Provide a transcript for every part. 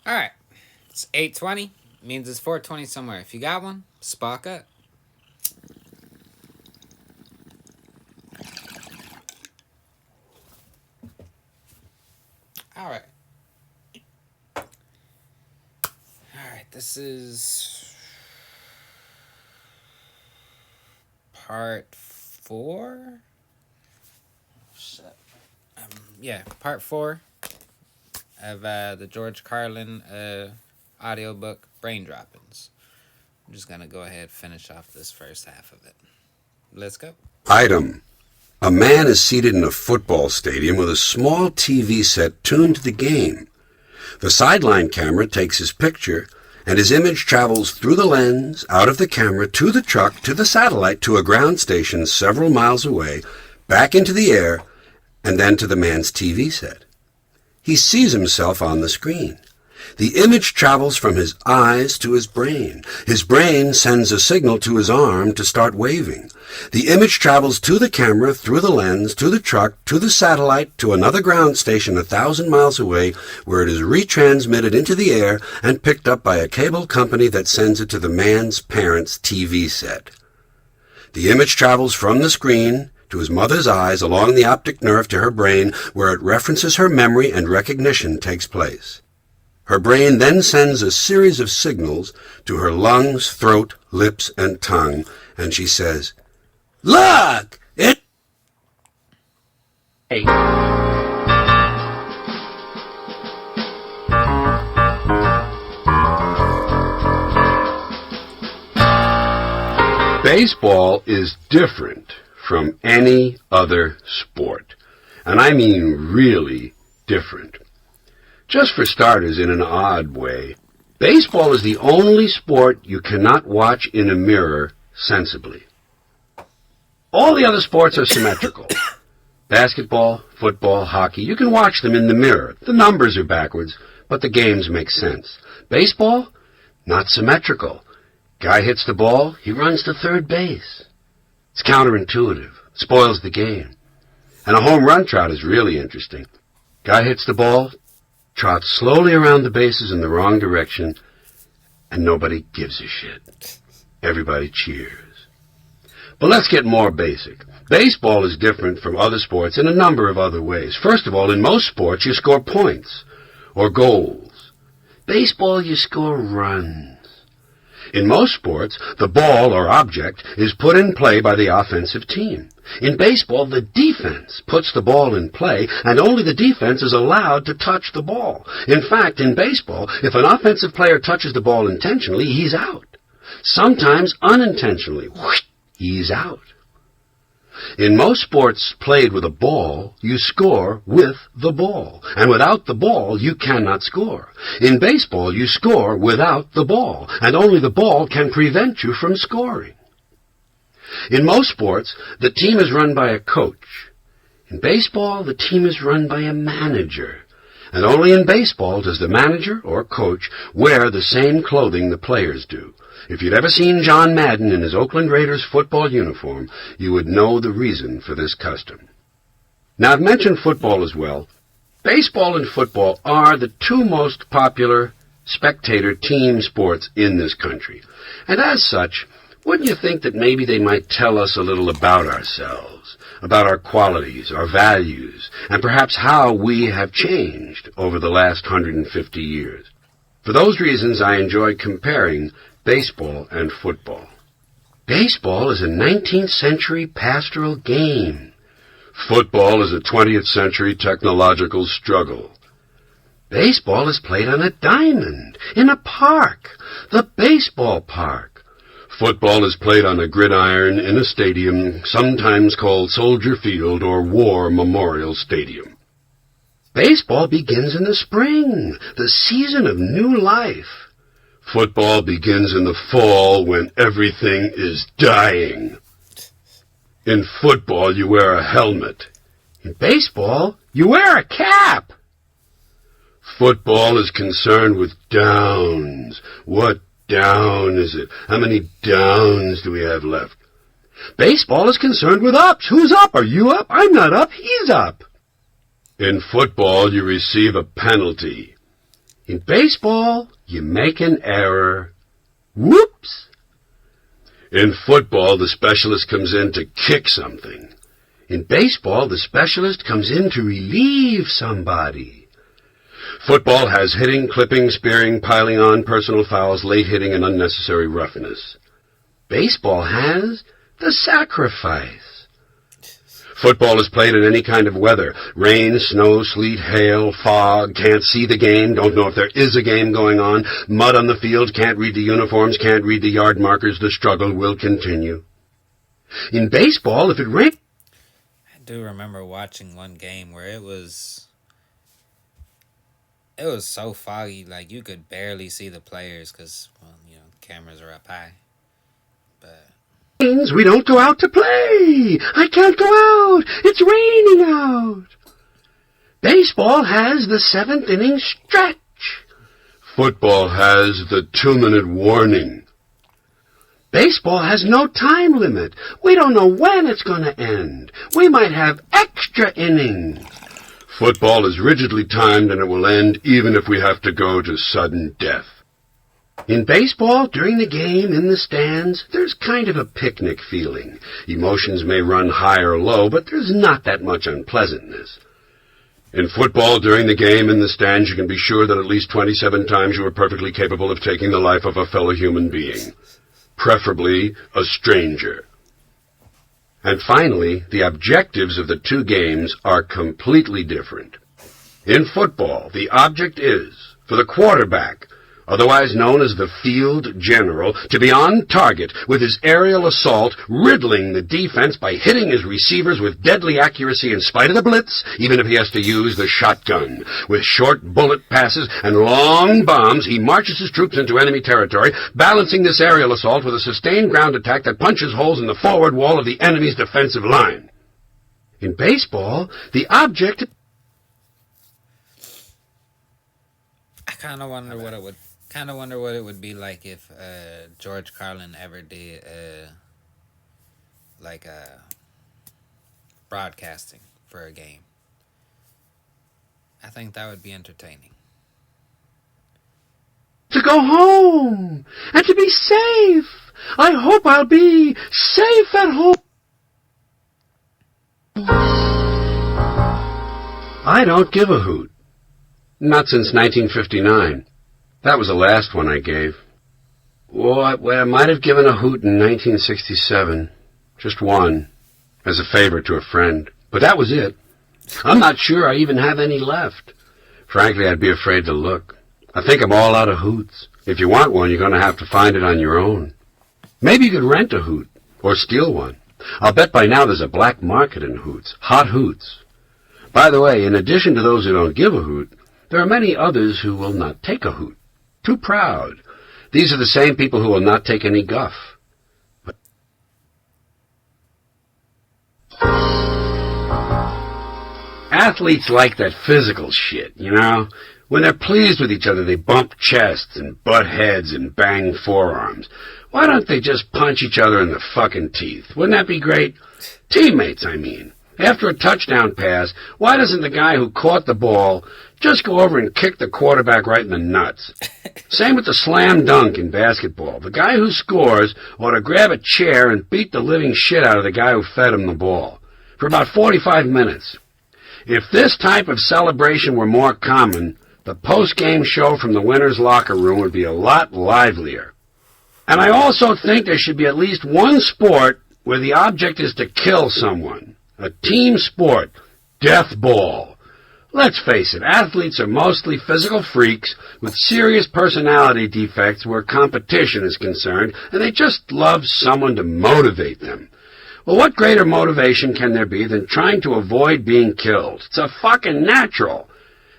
All right. It's 8:20. Means it's 4:20 somewhere. If you got one, spark up. All right. All right. This is part 4. Shit. Yeah, part 4 of the George Carlin audiobook, Brain Droppings. I'm just going to go ahead and finish off this first half of it. Let's go. Item. A man is seated in a football stadium with a small TV set tuned to the game. The sideline camera takes his picture, and his image travels through the lens, out of the camera, to the truck, to the satellite, to a ground station several miles away, back into the air, and then to the man's TV set. He sees himself on the screen. The image travels from his eyes to his brain. His brain sends a signal to his arm to start waving. The image travels to the camera, through the lens, to the truck, to the satellite, to another ground station 1,000 miles away, where it is retransmitted into the air and picked up by a cable company that sends it to the man's parents' TV set. The image travels from the screen to his mother's eyes along the optic nerve to her brain, where it references her memory and recognition takes place. Her brain then sends a series of signals to her lungs, throat, lips, and tongue, and she says, "Look! It..." Baseball is different from any other sport, and I mean really different. Just for starters, in an odd way, baseball is the only sport you cannot watch in a mirror sensibly. All the other sports are symmetrical. Basketball, football, hockey, you can watch them in the mirror. The numbers are backwards, but the games make sense. Baseball? Not symmetrical. Guy hits the ball, he runs to third base. It's counterintuitive, spoils the game. And a home run trot is really interesting. Guy hits the ball, trots slowly around the bases in the wrong direction, and nobody gives a shit. Everybody cheers. But let's get more basic. Baseball is different from other sports in a number of other ways. First of all, in most sports, you score points or goals. Baseball, you score runs. In most sports, the ball or object is put in play by the offensive team. In baseball, the defense puts the ball in play, and only the defense is allowed to touch the ball. In fact, in baseball, if an offensive player touches the ball intentionally, he's out. Sometimes unintentionally, whoosh, he's out. In most sports played with a ball, you score with the ball, and without the ball, you cannot score. In baseball, you score without the ball, and only the ball can prevent you from scoring. In most sports, the team is run by a coach. In baseball, the team is run by a manager. And only in baseball does the manager or coach wear the same clothing the players do. If you'd ever seen John Madden in his Oakland Raiders football uniform, you would know the reason for this custom. Now, I've mentioned football as well. Baseball and football are the two most popular spectator team sports in this country. And as such, wouldn't you think that maybe they might tell us a little about ourselves, about our qualities, our values, and perhaps how we have changed over the last 150 years? For those reasons, I enjoy comparing baseball and football. Baseball is a 19th century pastoral game. Football is a 20th century technological struggle. Baseball is played on a diamond, in a park, the baseball park. Football is played on a gridiron in a stadium, sometimes called Soldier Field or War Memorial Stadium. Baseball begins in the spring, the season of new life. Football begins in the fall when everything is dying. In football, you wear a helmet. In baseball, you wear a cap. Football is concerned with downs. What down is it? How many downs do we have left? Baseball is concerned with ups. Who's up? Are you up? I'm not up. He's up. In football, you receive a penalty. In baseball, you make an error. Whoops! In football, the specialist comes in to kick something. In baseball, the specialist comes in to relieve somebody. Football has hitting, clipping, spearing, piling on, personal fouls, late hitting, and unnecessary roughness. Baseball has the sacrifice. Football is played in any kind of weather. Rain, snow, sleet, hail, fog, can't see the game, don't know if there is a game going on, mud on the field, can't read the uniforms, can't read the yard markers, the struggle will continue. In baseball, if it rains... I do remember watching one game where it was so foggy, like you could barely see the players because, well, cameras are up high. But we don't go out to play. I can't go out. It's raining out. Baseball has the 7th inning stretch. Football has the 2-minute warning. Baseball has no time limit. We don't know when it's going to end. We might have extra innings. Football is rigidly timed and it will end even if we have to go to sudden death. In baseball, during the game, in the stands, there's kind of a picnic feeling. Emotions may run high or low, but there's not that much unpleasantness. In football, during the game, in the stands, you can be sure that at least 27 times you are perfectly capable of taking the life of a fellow human being, preferably a stranger. And finally, the objectives of the two games are completely different. In football, the object is, for the quarterback, otherwise known as the field general, to be on target with his aerial assault, riddling the defense by hitting his receivers with deadly accuracy in spite of the blitz, even if he has to use the shotgun. With short bullet passes and long bombs, he marches his troops into enemy territory, balancing this aerial assault with a sustained ground attack that punches holes in the forward wall of the enemy's defensive line. In baseball, the object... I kind of wonder what it would be like if George Carlin ever did broadcasting for a game. I think that would be entertaining. To go home and to be safe. I hope I'll be safe at home. I don't give a hoot. Not since 1959. That was the last one I gave. Well, I might have given a hoot in 1967. Just one. As a favor to a friend. But that was it. I'm not sure I even have any left. Frankly, I'd be afraid to look. I think I'm all out of hoots. If you want one, you're going to have to find it on your own. Maybe you could rent a hoot. Or steal one. I'll bet by now there's a black market in hoots. Hot hoots. By the way, in addition to those who don't give a hoot, there are many others who will not take a hoot. Too proud. These are the same people who will not take any guff. Athletes like that physical shit, you know? When they're pleased with each other, they bump chests and butt heads and bang forearms. Why don't they just punch each other in the fucking teeth? Wouldn't that be great? Teammates, I mean. After a touchdown pass, why doesn't the guy who caught the ball just go over and kick the quarterback right in the nuts? Same with the slam dunk in basketball. The guy who scores ought to grab a chair and beat the living shit out of the guy who fed him the ball. For about 45 minutes. If this type of celebration were more common, the post-game show from the winner's locker room would be a lot livelier. And I also think there should be at least one sport where the object is to kill someone. A team sport. Death ball. Let's face it, athletes are mostly physical freaks with serious personality defects where competition is concerned, and they just love someone to motivate them. Well, what greater motivation can there be than trying to avoid being killed? It's a fucking natural.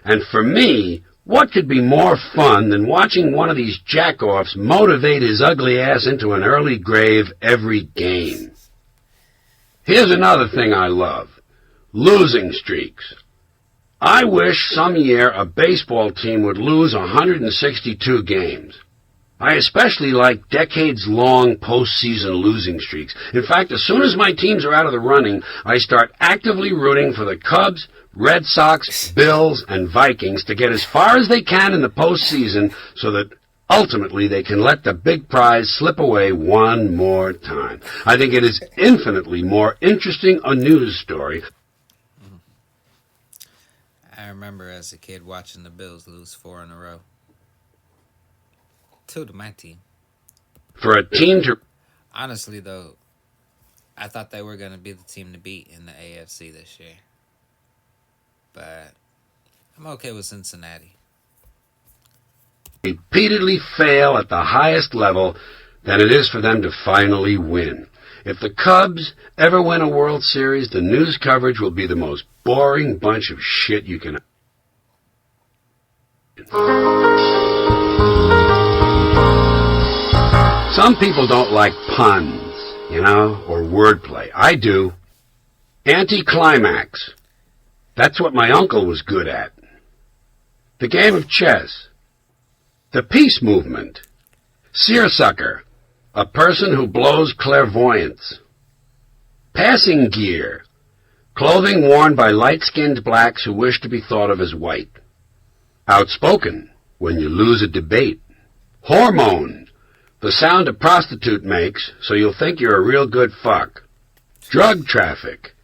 And for me, what could be more fun than watching one of these jack-offs motivate his ugly ass into an early grave every game? Here's another thing I love. Losing streaks. I wish some year a baseball team would lose 162 games. I especially like decades-long postseason losing streaks. In fact, as soon as my teams are out of the running, I start actively rooting for the Cubs, Red Sox, Bills, and Vikings to get as far as they can in the postseason so that ultimately they can let the big prize slip away one more time. I think it is infinitely more interesting a news story. I remember as a kid watching the Bills lose 4 in a row. 2 to my team. For a team to... Honestly, though, I thought they were going to be the team to beat in the AFC this year. But I'm okay with Cincinnati. repeatedly fail at the highest level than it is for them to finally win. If the Cubs ever win a World Series, the news coverage will be the most boring bunch of shit you can... Some people don't like puns, or wordplay. I do. Anticlimax. That's what my uncle was good at. The game of chess. The peace movement. Seersucker. A person who blows clairvoyance. Passing gear. Clothing worn by light-skinned blacks who wish to be thought of as white. Outspoken. When you lose a debate. Hormone. The sound a prostitute makes so you'll think you're a real good fuck. Drug traffic.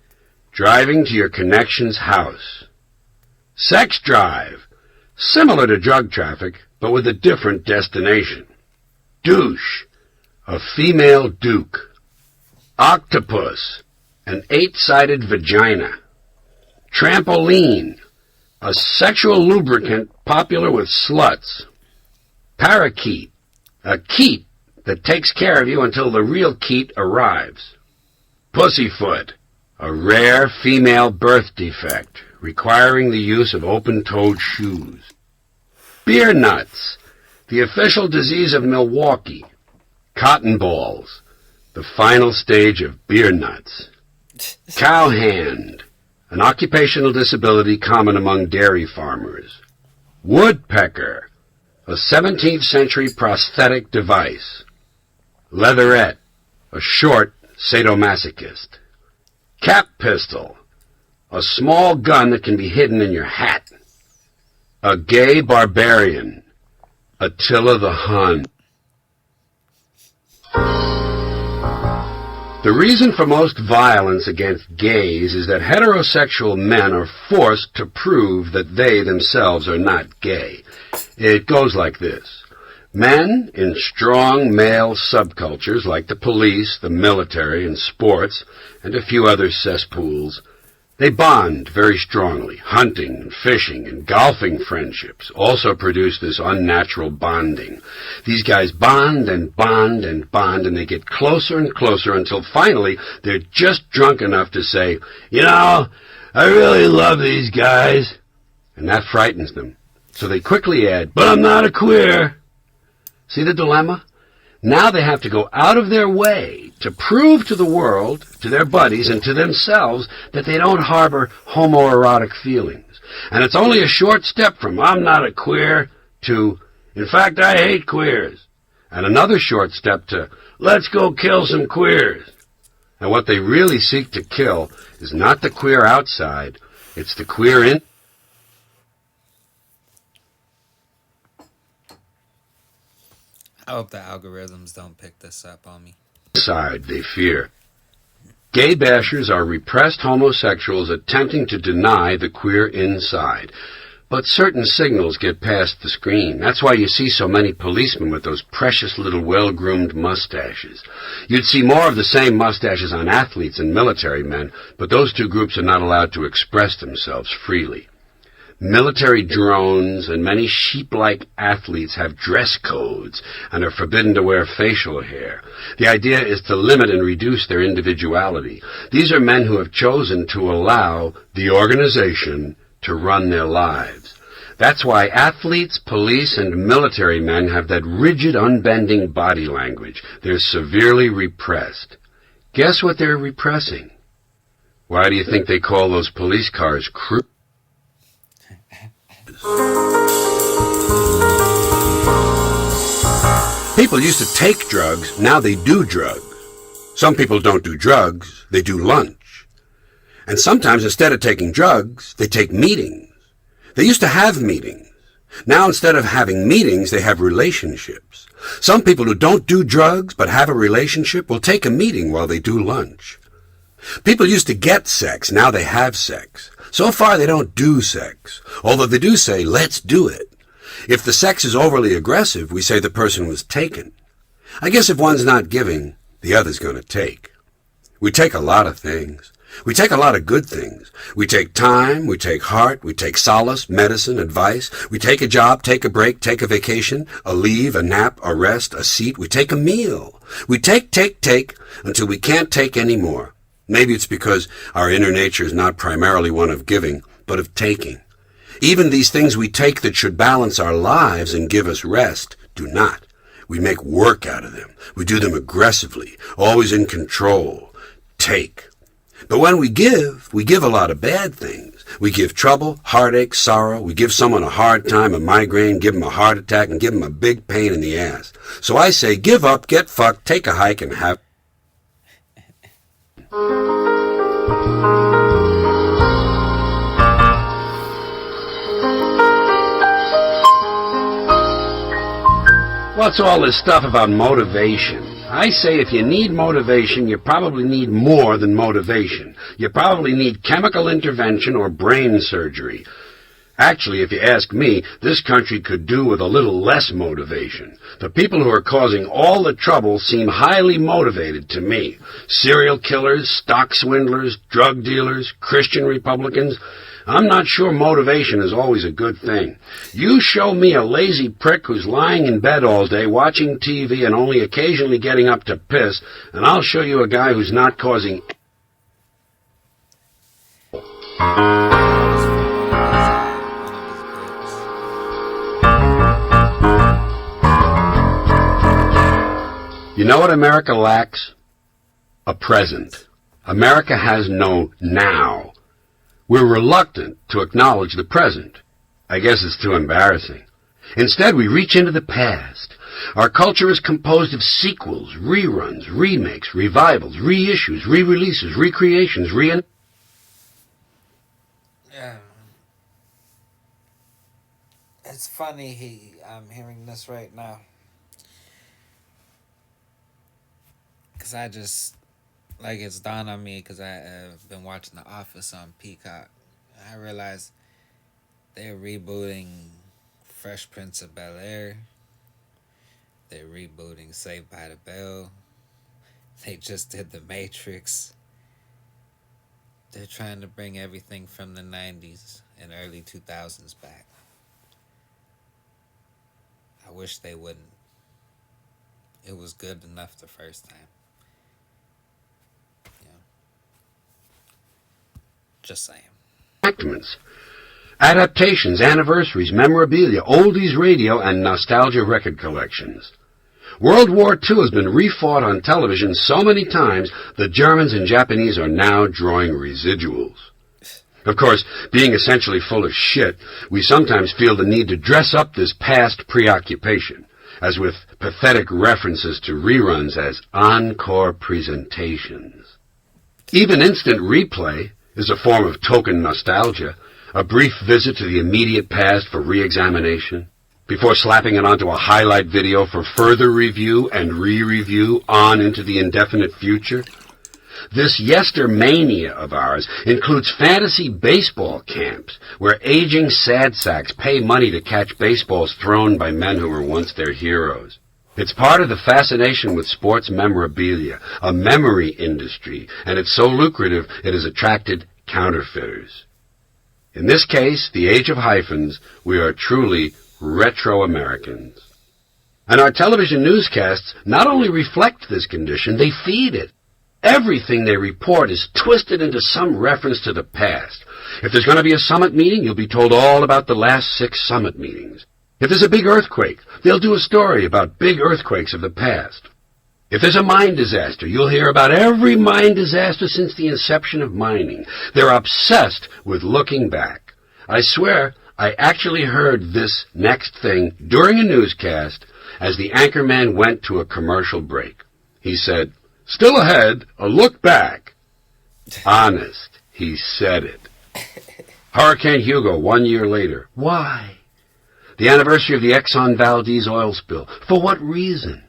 Driving to your connection's house. Sex drive. Similar to drug traffic, but with a different destination. Douche. A female duke. Octopus. An 8-sided vagina. Trampoline. A sexual lubricant popular with sluts. Parakeet. A keet that takes care of you until the real keet arrives. Pussyfoot. A rare female birth defect requiring the use of open-toed shoes. Beer nuts. The official disease of Milwaukee. Cotton balls. The final stage of beer nuts. Cowhand. An occupational disability common among dairy farmers. Woodpecker. A 17th century prosthetic device. Leatherette. A short sadomasochist. Cap pistol. A small gun that can be hidden in your hat. A gay barbarian. Attila the Hun. The reason for most violence against gays is that heterosexual men are forced to prove that they themselves are not gay. It goes like this. Men in strong male subcultures like the police, the military, and sports, and a few other cesspools, they bond very strongly. Hunting and fishing and golfing friendships also produce this unnatural bonding. These guys bond and bond and bond, and they get closer and closer until finally they're just drunk enough to say, I really love these guys. And that frightens them. So they quickly add, but I'm not a queer. See the dilemma? Now they have to go out of their way to prove to the world, to their buddies, and to themselves that they don't harbor homoerotic feelings. And it's only a short step from I'm not a queer to, in fact, I hate queers. And another short step to, let's go kill some queers. And what they really seek to kill is not the queer outside, it's the queer in. I hope the algorithms don't pick this up on me. Side they fear. Gay bashers are repressed homosexuals attempting to deny the queer inside. But certain signals get past the screen. That's why you see so many policemen with those precious little well-groomed mustaches. You'd see more of the same mustaches on athletes and military men, but those two groups are not allowed to express themselves freely. Military drones and many sheep-like athletes have dress codes and are forbidden to wear facial hair. The idea is to limit and reduce their individuality. These are men who have chosen to allow the organization to run their lives. That's why athletes, police, and military men have that rigid, unbending body language. They're severely repressed. Guess what they're repressing? Why do you think they call those police cars crew? people used to take drugs, now they do drugs. Some people don't do drugs, they do lunch. And sometimes instead of taking drugs, they take meetings. They used to have meetings. Now instead of having meetings, they have relationships. Some people who don't do drugs but have a relationship will take a meeting while they do lunch. People used to get sex, now they have sex. So far they don't do sex, although they do say, let's do it. If the sex is overly aggressive, we say the person was taken. I guess if one's not giving, the other's going to take. We take a lot of things. We take a lot of good things. We take time, we take heart, we take solace, medicine, advice. We take a job, take a break, take a vacation, a leave, a nap, a rest, a seat. We take a meal. We take, until we can't take any more. Maybe it's because our inner nature is not primarily one of giving, but of taking. Even these things we take that should balance our lives and give us rest do not. We make work out of them. We do them aggressively, always in control. Take. But when we give a lot of bad things. We give trouble, heartache, sorrow. We give someone a hard time, a migraine, give them a heart attack, and give them a big pain in the ass. So I say, give up, get fucked, take a hike, and have... What's all this stuff about motivation? I say if you need motivation, you probably need more than motivation. You probably need chemical intervention or brain surgery. Actually, if you ask me, this country could do with a little less motivation. The people who are causing all the trouble seem highly motivated to me. Serial killers, stock swindlers, drug dealers, Christian Republicans. I'm not sure motivation is always a good thing. You show me a lazy prick who's lying in bed all day, watching TV and only occasionally getting up to piss, and I'll show you a guy who's not causing... You know what America lacks? A present. America has no now. We're reluctant to acknowledge the present. I guess it's too embarrassing. Instead, we reach into the past. Our culture is composed of sequels, reruns, remakes, revivals, reissues, re-releases, recreations, Yeah. It's funny I'm hearing this right now. Because I just... Like, it's dawned on me because I've been watching The Office on Peacock. I realized they're rebooting Fresh Prince of Bel-Air. They're rebooting Saved by the Bell. They just did The Matrix. They're trying to bring everything from the 90s and early 2000s back. I wish they wouldn't. It was good enough the first time. Just saying. Enactments, adaptations, anniversaries, memorabilia, oldies radio, and nostalgia record collections. World War II has been refought on television so many times the Germans and Japanese are now drawing residuals. Of course, being essentially full of shit, we sometimes feel the need to dress up this past preoccupation, as with pathetic references to reruns as encore presentations. Even instant replay is a form of token nostalgia, a brief visit to the immediate past for re-examination, before slapping it onto a highlight video for further review and re-review on into the indefinite future. This yestermania of ours includes fantasy baseball camps, where aging sad sacks pay money to catch baseballs thrown by men who were once their heroes. It's part of the fascination with sports memorabilia, a memory industry, and it's so lucrative it has attracted counterfeiters. In this case, the age of hyphens, we are truly retro-Americans. And our television newscasts not only reflect this condition, they feed it. Everything they report is twisted into some reference to the past. If there's going to be a summit meeting, you'll be told all about the last 6 summit meetings. If there's a big earthquake, they'll do a story about big earthquakes of the past. If there's a mine disaster, you'll hear about every mine disaster since the inception of mining. They're obsessed with looking back. I swear, I actually heard this next thing during a newscast as the anchorman went to a commercial break. He said, "Still ahead, a look back." Honest, he said it. Hurricane Hugo 1 year later. Why? The anniversary of the Exxon Valdez oil spill. For what reason?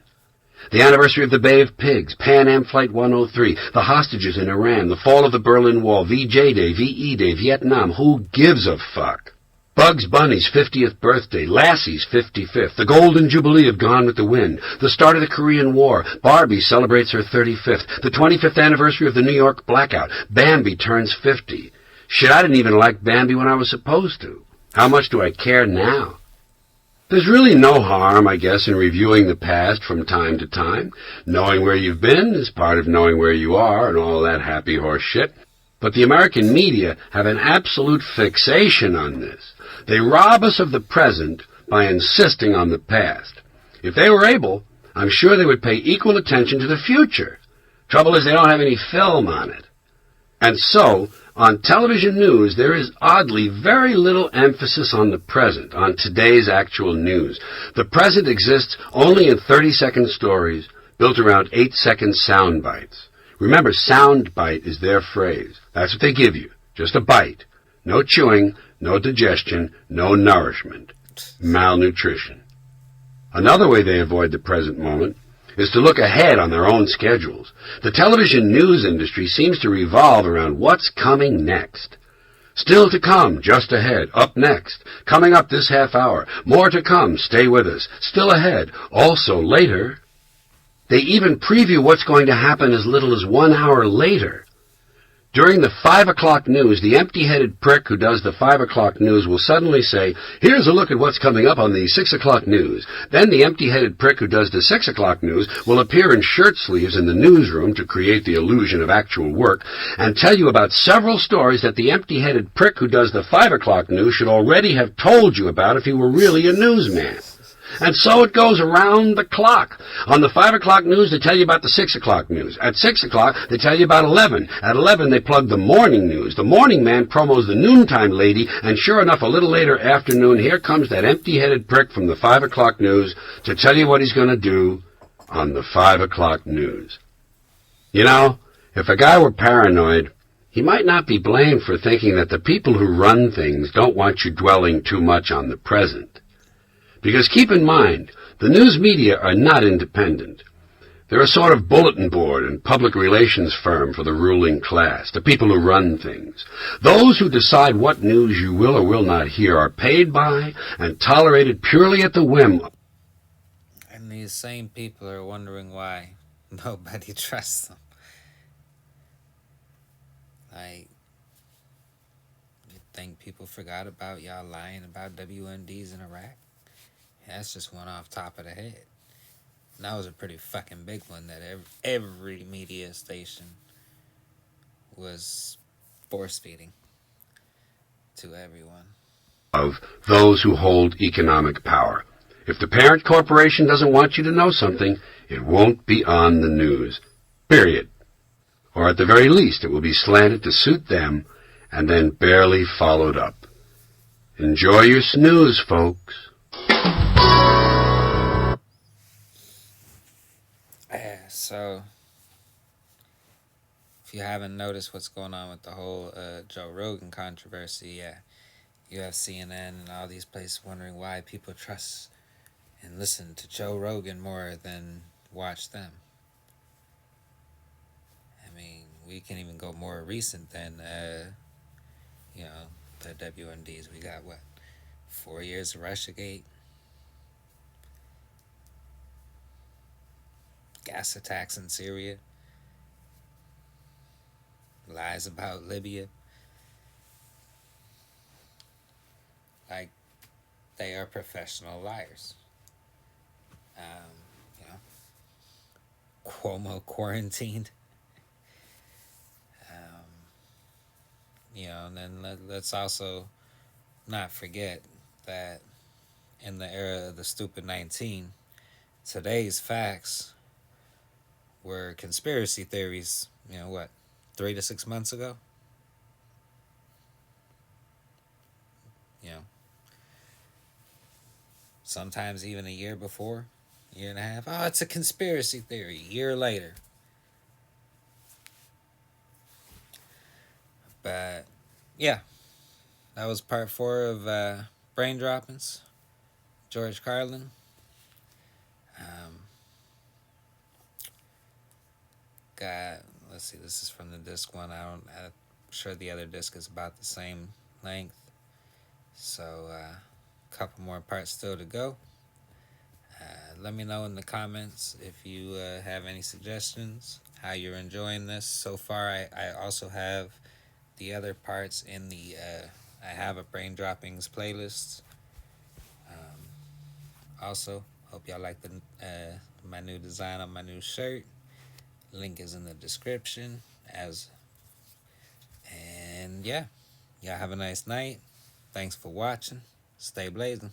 The anniversary of the Bay of Pigs, Pan Am Flight 103, the hostages in Iran, the fall of the Berlin Wall, VJ Day, VE Day, Vietnam. Who gives a fuck? Bugs Bunny's 50th birthday, Lassie's 55th, the Golden Jubilee of Gone with the Wind, the start of the Korean War, Barbie celebrates her 35th, the 25th anniversary of the New York blackout, Bambi turns 50. Shit, I didn't even like Bambi when I was supposed to. How much do I care now? There's really no harm, I guess, in reviewing the past from time to time. Knowing where you've been is part of knowing where you are and all that happy horse shit. But the American media have an absolute fixation on this. They rob us of the present by insisting on the past. If they were able, I'm sure they would pay equal attention to the future. Trouble is they don't have any film on it. And so, on television news, there is oddly very little emphasis on the present, on today's actual news. The present exists only in 30-second stories built around 8-second sound bites. Remember, sound bite is their phrase. That's what they give you. Just a bite. No chewing, no digestion, no nourishment. Malnutrition. Another way they avoid the present moment is to look ahead on their own schedules. The television news industry seems to revolve around what's coming next. Still to come, just ahead, up next. Coming up this half hour. More to come, stay with us. Still ahead, also later. They even preview what's going to happen as little as 1 hour later. During the 5 o'clock news, the empty-headed prick who does the 5 o'clock news will suddenly say, "Here's a look at what's coming up on the 6 o'clock news." Then the empty-headed prick who does the 6 o'clock news will appear in shirt sleeves in the newsroom to create the illusion of actual work and tell you about several stories that the empty-headed prick who does the 5 o'clock news should already have told you about if he were really a newsman. And so it goes around the clock. On the 5 o'clock news, they tell you about the 6 o'clock news. At 6 o'clock, they tell you about 11. At 11, they plug the morning news. The morning man promos the noontime lady, and sure enough, a little later afternoon, here comes that empty-headed prick from the 5 o'clock news to tell you what he's going to do on the 5 o'clock news. You know, if a guy were paranoid, he might not be blamed for thinking that the people who run things don't want you dwelling too much on the present. Because keep in mind, the news media are not independent. They're a sort of bulletin board and public relations firm for the ruling class, the people who run things. Those who decide what news you will or will not hear are paid by and tolerated purely at the whim. And these same people are wondering why nobody trusts them. Like, you think people forgot about y'all lying about WMDs in Iraq? That's just one off top of the head. And that was a pretty fucking big one that every media station was force feeding to everyone. Of those who hold economic power. If the parent corporation doesn't want you to know something, it won't be on the news. Period. Or at the very least, it will be slanted to suit them and then barely followed up. Enjoy your snooze, folks. So, if you haven't noticed what's going on with the whole Joe Rogan controversy, you have CNN and all these places wondering why people trust and listen to Joe Rogan more than watch them. I mean, we can even go more recent than, the WMDs. We got, 4 years of Russiagate? Gas attacks in Syria, lies about Libya. Like, they are professional liars. Cuomo quarantined. And then let's also not forget that in the era of the stupid 19, today's facts were conspiracy theories, 3 to 6 months ago? Sometimes even a year before. Year and a half. Oh, it's a conspiracy theory. Year later. But yeah, that was part 4 of Brain Droppings. George Carlin. Um, got let's see. This is from the disc one. I'm sure the other disc is about the same length. So a couple more parts still to go. Let me know in the comments if you have any suggestions, how you're enjoying this so far. I also have the other parts in the I have a Brain Droppings playlist. Also, hope y'all like the my new design on my new shirt. Link is in the description. And yeah, y'all have a nice night. Thanks for watching. Stay blazing.